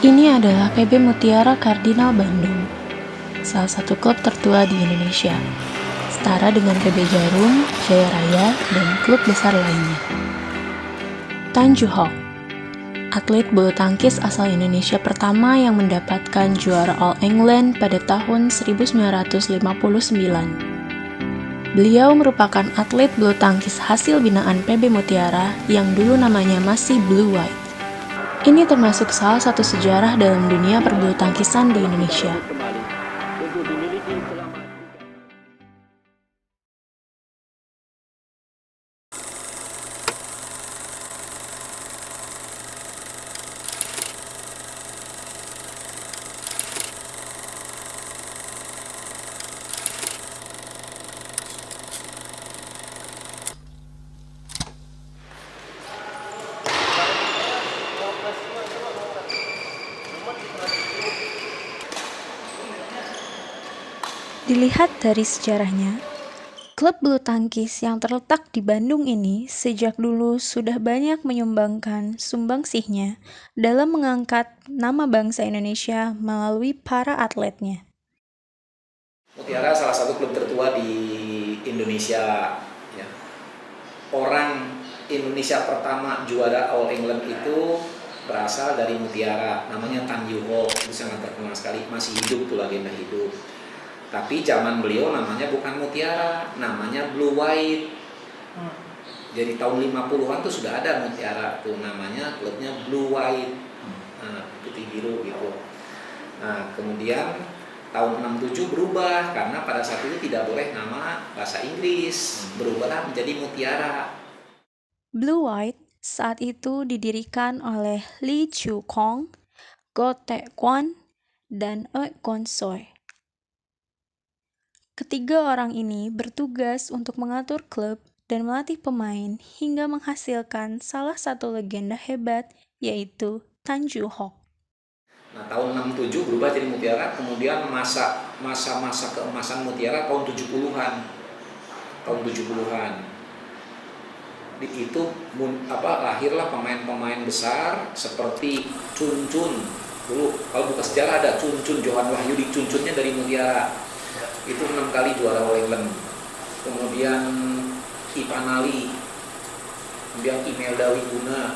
Ini adalah PB Mutiara Kardinal Bandung, salah satu klub tertua di Indonesia, setara dengan PB Jarum, Jaya Raya, dan klub besar lainnya. Tan Joo Hock, atlet bulu tangkis asal Indonesia pertama yang mendapatkan juara All England pada tahun 1959. Beliau merupakan atlet bulu tangkis hasil binaan PB Mutiara yang dulu namanya masih Blue White. Ini termasuk salah satu sejarah dalam dunia perbulu tangkisan di Indonesia. Dilihat dari sejarahnya, klub bulu tangkis yang terletak di Bandung ini sejak dulu sudah banyak menyumbangkan sumbangsihnya dalam mengangkat nama bangsa Indonesia melalui para atletnya. Mutiara salah satu klub tertua di Indonesia. Ya. Orang Indonesia pertama juara All England itu berasal dari Mutiara, namanya Tan Joo Hock, itu sangat terkenal sekali, masih hidup tuh, legenda hidup. Tapi zaman beliau namanya bukan Mutiara, namanya Blue White. Jadi tahun 50-an tuh sudah ada Mutiara tuh, namanya klubnya Blue White, putih biru gitu. Nah, kemudian tahun 67 berubah karena pada saat itu tidak boleh nama bahasa Inggris, berubahlah menjadi Mutiara. Blue White saat itu didirikan oleh Lee Chiu Kong, Goh Teck Quan, dan Oei Kon Soe. Ketiga orang ini bertugas untuk mengatur klub dan melatih pemain hingga menghasilkan salah satu legenda hebat, yaitu Tan Joo Hock. Nah, tahun 67 berubah jadi Mutiara, kemudian masa keemasan Mutiara tahun 70-an. Tahun 70-an. Itu lahirlah pemain-pemain besar seperti Chun Chun. Dulu kalau buka sejarah ada Chun Chun, Johan Wahyudi, Chun Chunnya dari Mutiara. Itu 6 kali juara All England. Kemudian Ipan Ali, kemudian Imelda Wiguna,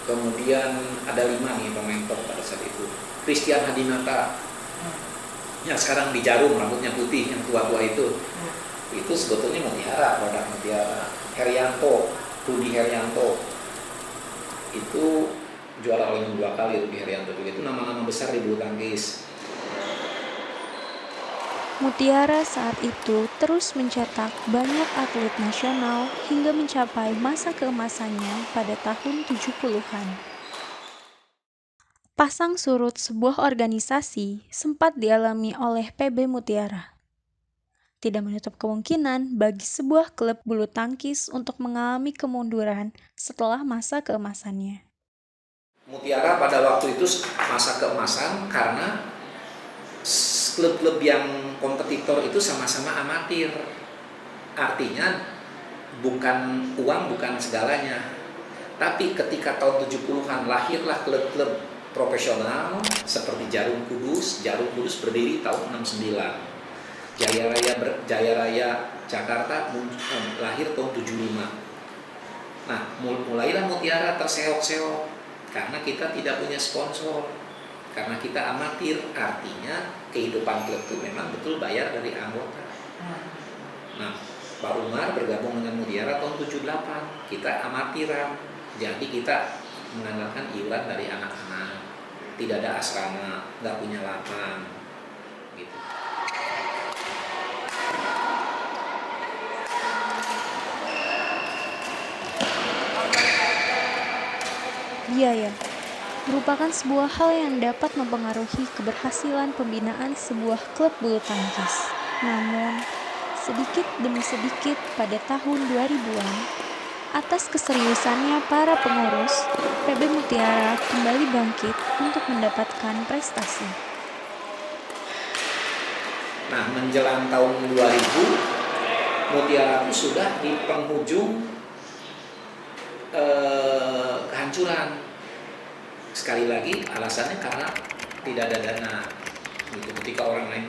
kemudian ada 5 nih pemain top pada saat itu. Christian Hadinata, yang sekarang di Jarum, rambutnya putih, yang tua-tua itu sebetulnya Mutiara, produk Mutiara. Herianto, Rudi Herianto, itu juara All England 2 kali. Rudi Herianto juga itu nama-nama besar di bulu tangkis. Mutiara saat itu terus mencetak banyak atlet nasional hingga mencapai masa keemasannya pada tahun 70-an. Pasang surut sebuah organisasi sempat dialami oleh PB Mutiara. Tidak menutup kemungkinan bagi sebuah klub bulu tangkis untuk mengalami kemunduran setelah masa keemasannya. Mutiara pada waktu itu masa keemasan karena klub-klub yang kompetitor itu sama-sama amatir. Artinya bukan uang, bukan segalanya. Tapi ketika tahun 70-an lahirlah klub-klub profesional seperti Jarum Kudus. Jarum Kudus berdiri tahun 69. Jaya Raya Jakarta lahir tahun 75. Nah, mulailah Mutiara terseok-seok karena kita tidak punya sponsor. Karena kita amatir, artinya kehidupan klub itu memang betul bayar dari anggota. Nah, Pak Umar bergabung dengan Mutiara tahun 78. Kita amatiran, jadi kita mengandalkan iuran dari anak-anak. Tidak ada asrama, nggak punya lapang, gitu. Biaya merupakan sebuah hal yang dapat mempengaruhi keberhasilan pembinaan sebuah klub bulu tangkis. Namun, sedikit demi sedikit pada tahun 2000-an, atas keseriusannya para pengurus, PB Mutiara kembali bangkit untuk mendapatkan prestasi. Nah, menjelang tahun 2000, Mutiara itu sudah di penghujung kehancuran. sekali lagi alasannya karena tidak ada dana. Gitu. Ketika orang lain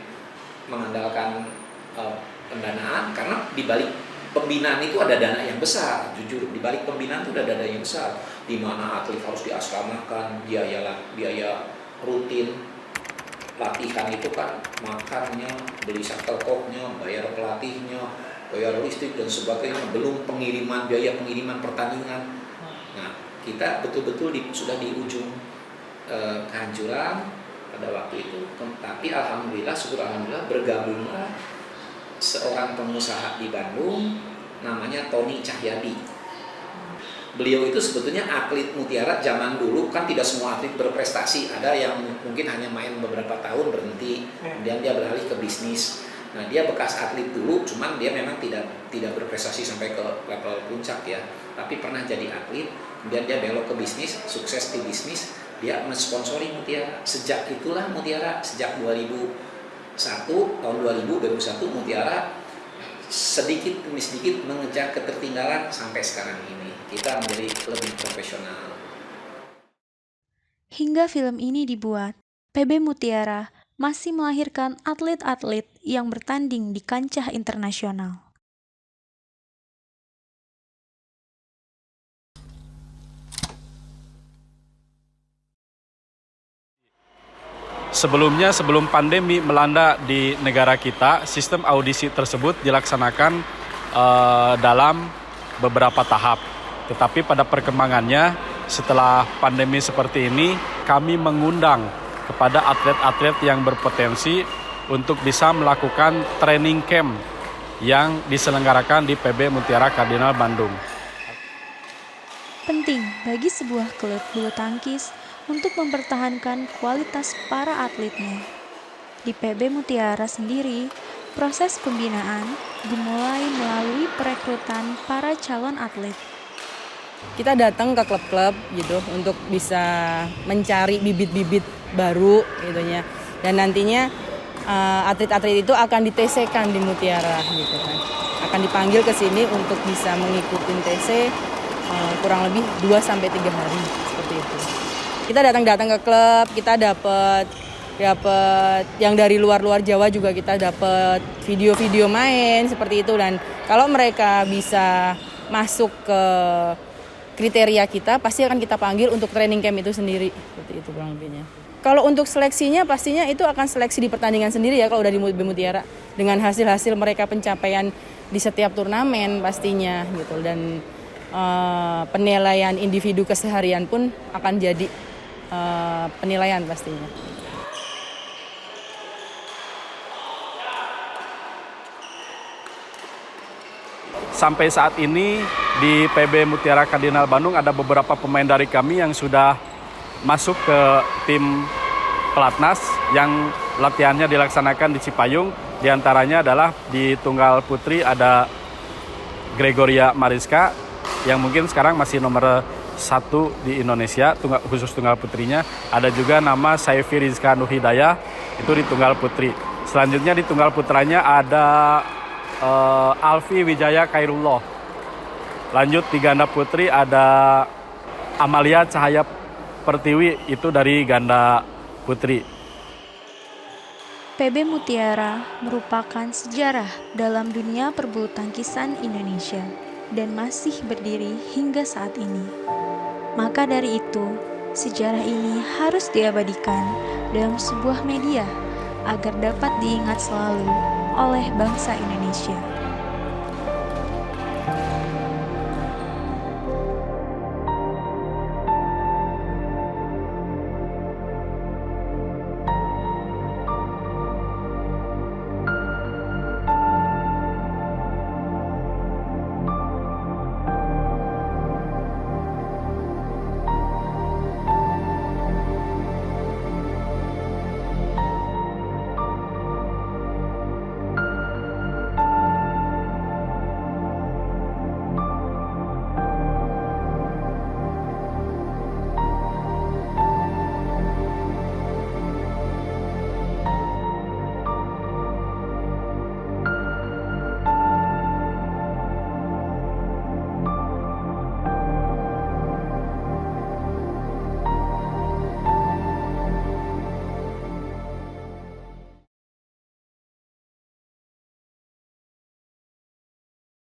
mengandalkan pendanaan, karena di balik pembinaan itu ada dana yang besar, jujur di balik pembinaan itu ada dana yang besar, di mana atlet harus diasramakan, biaya rutin latihan itu kan, makannya, beli shuttlecocknya, bayar pelatihnya, bayar listrik dan sebagainya, belum biaya pengiriman pertandingan. Nah, kita betul-betul sudah di ujung kehancuran pada waktu itu, tapi alhamdulillah, syukur alhamdulillah, bergabunglah seorang pengusaha di Bandung namanya Tony Cahyadi. Beliau itu sebetulnya atlet mutiara zaman dulu, kan tidak semua atlet berprestasi, ada yang mungkin hanya main beberapa tahun berhenti, kemudian dia beralih ke bisnis. Nah, dia bekas atlet dulu, cuman dia memang tidak berprestasi sampai ke level puncak ya, tapi pernah jadi atlet, kemudian dia belok ke bisnis, sukses di bisnis, dia mensponsori Mutiara. Sejak itulah Mutiara, sejak 2001 Mutiara sedikit demi sedikit mengejar ketertinggalan sampai sekarang ini. Kita menjadi lebih profesional. Hingga film ini dibuat, PB Mutiara masih melahirkan atlet-atlet yang bertanding di kancah internasional. Sebelumnya, sebelum pandemi melanda di negara kita, sistem audisi tersebut dilaksanakan dalam beberapa tahap. Tetapi pada perkembangannya, setelah pandemi seperti ini, kami mengundang kepada atlet-atlet yang berpotensi untuk bisa melakukan training camp yang diselenggarakan di PB Mutiara Kardinal Bandung. Penting bagi sebuah klub bulu tangkis untuk mempertahankan kualitas para atletnya. Di PB Mutiara sendiri, proses pembinaan dimulai melalui perekrutan para calon atlet. Kita datang ke klub-klub gitu untuk bisa mencari bibit-bibit baru gitu ya. Dan nantinya atlet-atlet itu akan di-TC-kan di Mutiara gitu kan. Akan dipanggil ke sini untuk bisa mengikuti TC kurang lebih 2-3 hari seperti itu. Kita datang ke klub, kita dapat yang dari luar Jawa juga, kita dapat video-video main seperti itu. Dan kalau mereka bisa masuk ke kriteria kita, pasti akan kita panggil untuk training camp itu sendiri, seperti itu kurang lebihnya. Kalau untuk seleksinya pastinya itu akan seleksi di pertandingan sendiri ya, kalau udah di Mutiara, dengan hasil-hasil mereka pencapaian di setiap turnamen pastinya gitu. Dan penilaian individu keseharian pun akan jadi penilaian pastinya. Sampai saat ini di PB Mutiara Kardinal Bandung ada beberapa pemain dari kami yang sudah masuk ke tim pelatnas yang latihannya dilaksanakan di Cipayung. Di antaranya adalah di tunggal putri ada Gregoria Mariska yang mungkin sekarang masih nomor 1 di Indonesia, khusus tunggal putrinya. Ada juga nama Saifi Rizka Nuhidayah, itu di tunggal putri. Selanjutnya di tunggal putranya ada Alfi Wijaya Kairullah. Lanjut di ganda putri ada Amalia Cahaya Pertiwi, itu dari ganda putri. PB Mutiara merupakan sejarah dalam dunia perbulu tangkisan Indonesia dan masih berdiri hingga saat ini. Maka dari itu, sejarah ini harus diabadikan dalam sebuah media agar dapat diingat selalu oleh bangsa Indonesia.